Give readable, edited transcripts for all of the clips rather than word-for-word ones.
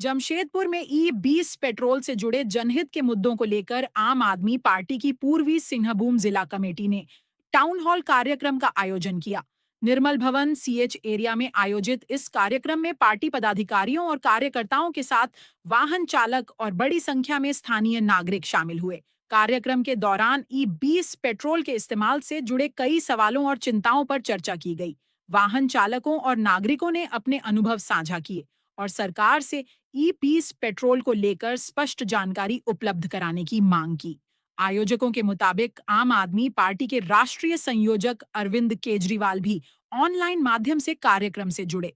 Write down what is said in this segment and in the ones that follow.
जमशेदपुर में ई-20 पेट्रोल से जुड़े जनहित के मुद्दों को लेकर आम आदमी पार्टी की पूर्वी सिंहभूम जिला कमेटी ने टाउन हॉल कार्यक्रम का आयोजन किया। निर्मल भवन सीएच एरिया में आयोजित इस कार्यक्रम में पार्टी पदाधिकारियों और कार्यकर्ताओं के साथ वाहन चालक और बड़ी संख्या में स्थानीय नागरिक शामिल हुए। कार्यक्रम के दौरान ई-20 पेट्रोल के इस्तेमाल से जुड़े कई सवालों और चिंताओं पर चर्चा की गई। वाहन चालकों और नागरिकों ने अपने अनुभव साझा किए और सरकार से ई-20 पेट्रोल को लेकर स्पष्ट जानकारी उपलब्ध कराने की मांग की। आयोजकों के मुताबिक आम आदमी पार्टी के राष्ट्रीय संयोजक अरविंद केजरीवाल भी ऑनलाइन माध्यम से कार्यक्रम से जुड़े।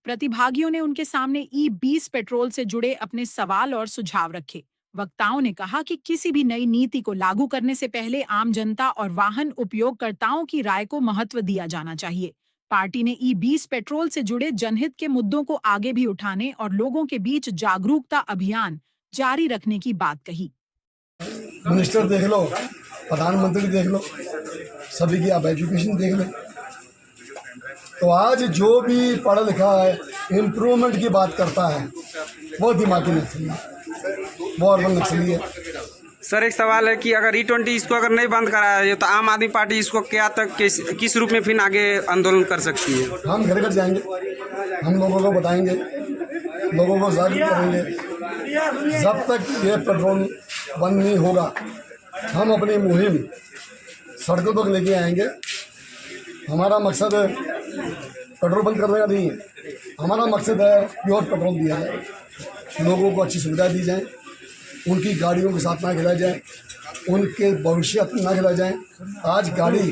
प्रतिभागियों ने उनके सामने ई-20 पेट्रोल से जुड़े अपने सवाल और सुझाव रखे। वक्ताओं ने कहा कि किसी भी नई नीति को लागू करने से पहले आम जनता और वाहन उपयोगकर्ताओं की राय को महत्व दिया जाना चाहिए। पार्टी ने ई-20 पेट्रोल से जुड़े जनहित के मुद्दों को आगे भी उठाने और लोगों के बीच जागरूकता अभियान जारी रखने की बात कही। मिनिस्टर देख लो, प्रधानमंत्री देख लो, सभी की आप एजुकेशन देख लें। तो आज जो भी पढ़ा लिखा है इम्प्रूवमेंट की बात करता है वो दिमागी नक्सली है, वो अर्बन नक्सली है। सर एक सवाल है कि अगर ई-20 इसको अगर नहीं बंद कराया जाए तो आम आदमी पार्टी इसको क्या तक किस रूप में फिर आगे आंदोलन कर सकती है? हम घर घर जाएंगे, हम लोगों को बताएंगे, लोगों को जागरूक करेंगे। जब तक ये पेट्रोल बंद नहीं होगा हम अपनी मुहिम सड़कों तक लेके आएंगे। हमारा मकसद पेट्रोल बंद करने का नहीं है, हमारा मकसद है प्योर पेट्रोल दिया जाए, लोगों को अच्छी सुविधा दी जाए, उनकी गाड़ियों के साथ ना खेला जाए, उनके भविष्य ना खेला जाए। आज गाड़ी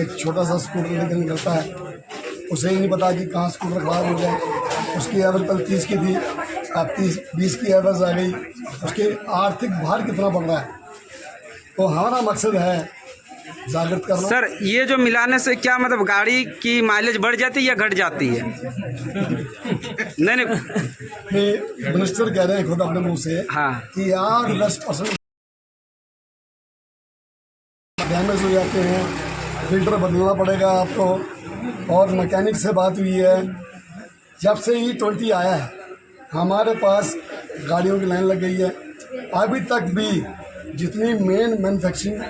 एक छोटा सा स्कूटर लेकर निकलता है, उसे ही नहीं पता कि कहाँ स्कूटर खराब हो जाए। उसकी एवरेज कल 30 की थी, अब 20 की एवरेज आ गई। उसके आर्थिक भार कितना बढ़ रहा है। तो हमारा मकसद है जागृत करना। सर ये जो मिलाने से क्या मतलब गाड़ी की माइलेज बढ़ जाती है या घट जाती है? नहीं मिनिस्टर कह रहे हैं खुद अपने मुंह से हाँ कि 8-10% डैमेज हो जाते हैं, फिल्टर बदलना पड़ेगा आपको। और मैकेनिक से बात हुई है, जब से ई-20 आया है हमारे पास गाड़ियों की लाइन लग गई है। अभी तक भी जितनी मेन मैन्युफैक्चरिंग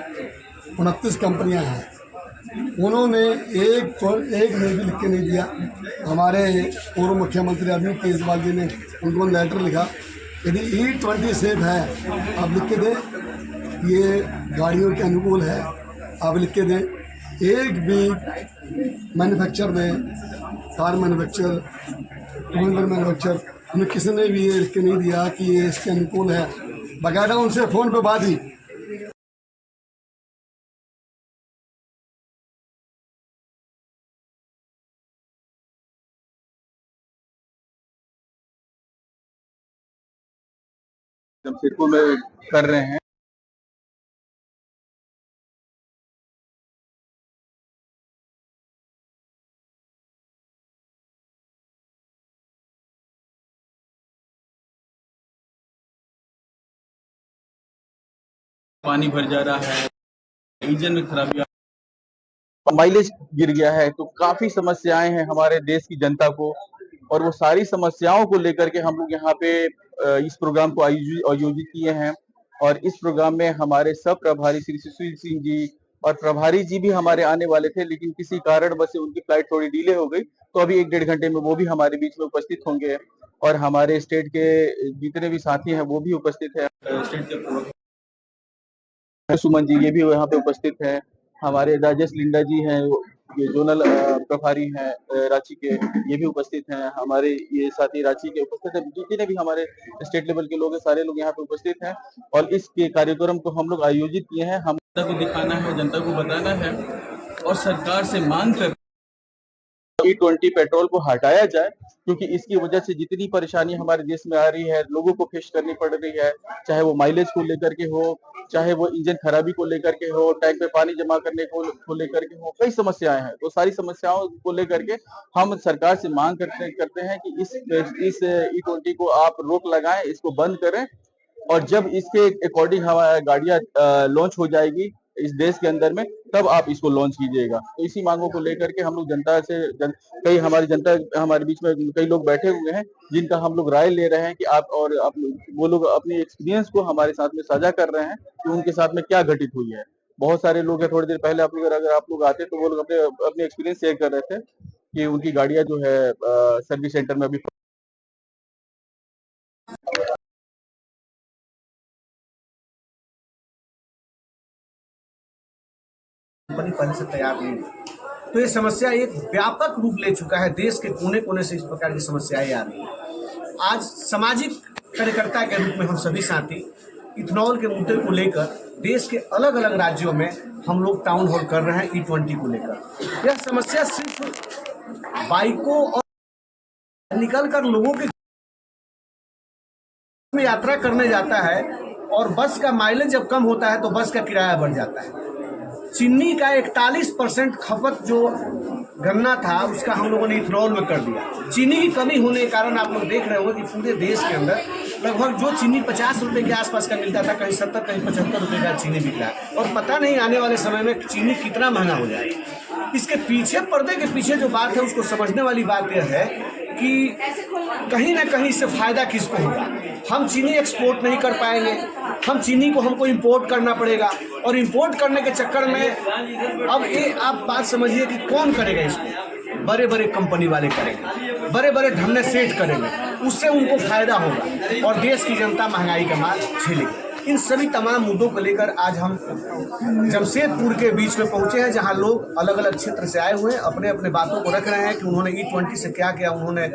29 कंपनियां हैं, उन्होंने एक ने भी लिख के नहीं दिया। हमारे पूर्व मुख्यमंत्री अरविंद केजरीवाल जी ने उनको लेटर लिखा, यदि ई-20 सेफ है आप लिख के दें, ये गाड़ियों के अनुकूल है आप लिख के दें। एक भी मैन्युफैक्चर में, car manufacture, two wheeler manufacture, उन्हें किसी ने भी ये लिख के नहीं दिया कि ये इसके अनुकूल है। बाकायदा उनसे फ़ोन पे बात ही। जमशेदपुर में कर रहे हैं। पानी भर जा रहा है, इंजन में खराबी, माइलेज गिर गया है, तो काफी समस्याएं हैं हमारे देश की जनता को। और वो सारी समस्याओं को लेकर के हम लोग यहाँ पे इस प्रोग्राम को आयोजित किए हैं। और इस प्रोग्राम में हमारे सब प्रभारी श्री सुशील सिंह जी और प्रभारी जी भी हमारे आने वाले थे, लेकिन किसी कारण बस उनकी फ्लाइट थोड़ी डिले हो गई, तो अभी 1-1.5 घंटे में वो भी हमारे बीच में उपस्थित होंगे। और हमारे स्टेट के जितने भी साथी हैं वो भी उपस्थित है। स्टेट के सुमन जी ये भी यहाँ पे उपस्थित है। हमारे राजेश लिंडा जी हैं, ये जोनल प्रभारी हैं रांची के, ये भी उपस्थित हैं। हमारे ये साथी रांची के उपस्थित है, जितने भी हमारे स्टेट लेवल के लोग हैं सारे लोग यहाँ पे उपस्थित हैं। और इस कार्यक्रम को हम लोग आयोजित किए हैं, हम जनता को दिखाना है, जनता को बताना है और सरकार से मांग कर ई-20 पेट्रोल को हटाया जाए, क्योंकि इसकी वजह से जितनी परेशानी हमारे देश में आ रही है, लोगों को फेस करनी पड़ रही है, चाहे वो माइलेज को लेकर के हो, चाहे वो इंजन खराबी को लेकर के हो, टैंक पे पानी जमा करने को लेकर के हो, कई समस्याएं हैं। तो सारी समस्याओं को लेकर के हम सरकार से मांग करते हैं कि इस ई-20 को आप रोक लगाएं, इसको बंद करें। और जब इसके अकॉर्डिंग हमारी गाड़ियां लॉन्च हो जाएगी इस देश के अंदर में, तब आप इसको लॉन्च कीजिएगा। तो इसी मांगों को लेकर के हम लोग जनता से कई हमारी जनता हमारे बीच में कई लोग बैठे हुए हैं, जिनका हम लोग राय ले रहे हैं कि आप वो लोग अपनी एक्सपीरियंस को हमारे साथ में साझा कर रहे हैं कि उनके साथ में क्या घटित हुई है। बहुत सारे लोग हैं, थोड़ी देर पहले अगर आप लोग आते तो वो लोग अपने एक्सपीरियंस शेयर कर रहे थे कि उनकी गाड़ियां जो है सर्विस सेंटर में अभी कंपनी पहले से तैयार नहीं है। तो ये समस्या एक व्यापक रूप ले चुका है, देश के कोने कोने से इस प्रकार की समस्याएं आ रही हैं। आज सामाजिक कार्यकर्ता के रूप में हम सभी साथी इथेनॉल के मुद्दे को लेकर देश के अलग अलग राज्यों में हम लोग टाउन हॉल कर रहे हैं E20 को लेकर। यह समस्या सिर्फ बाइकों और निकल कर लोगों के में यात्रा करने जाता है और बस का माइलेज जब कम होता है तो बस का किराया बढ़ जाता है। चीनी का 41% खपत जो गन्ना था उसका हम लोगों ने इथेनॉल में कर दिया। चीनी की कमी होने के कारण आप लोग देख रहे होंगे कि पूरे देश के अंदर लगभग जो चीनी 50 रुपए के आसपास का मिलता था, कहीं 70 कहीं 75 रुपए का चीनी बिक रहा है और पता नहीं आने वाले समय में चीनी कितना महंगा हो जाएगा। इसके पीछे, पर्दे के पीछे जो बात है उसको समझने वाली बात यह है कि कहीं ना कहीं इससे फायदा किसको होगा। हम चीनी एक्सपोर्ट नहीं कर पाएंगे, हम चीनी को हमको इंपोर्ट करना पड़ेगा और इंपोर्ट करने के चक्कर में अब ये आप बात समझिए कि कौन करेगा इसको। बड़े बड़े कंपनी वाले करेंगे, बड़े बड़े धंधे सेठ करेंगे, उससे उनको फायदा होगा और देश की जनता महंगाई का मार झेलेगी। इन सभी तमाम मुद्दों को लेकर आज हम जमशेदपुर के बीच में पहुंचे हैं, जहां लोग अलग अलग क्षेत्र से आए हुए हैं, अपने अपने बातों को रख रहे हैं कि उन्होंने E20 से क्या किया, उन्होंने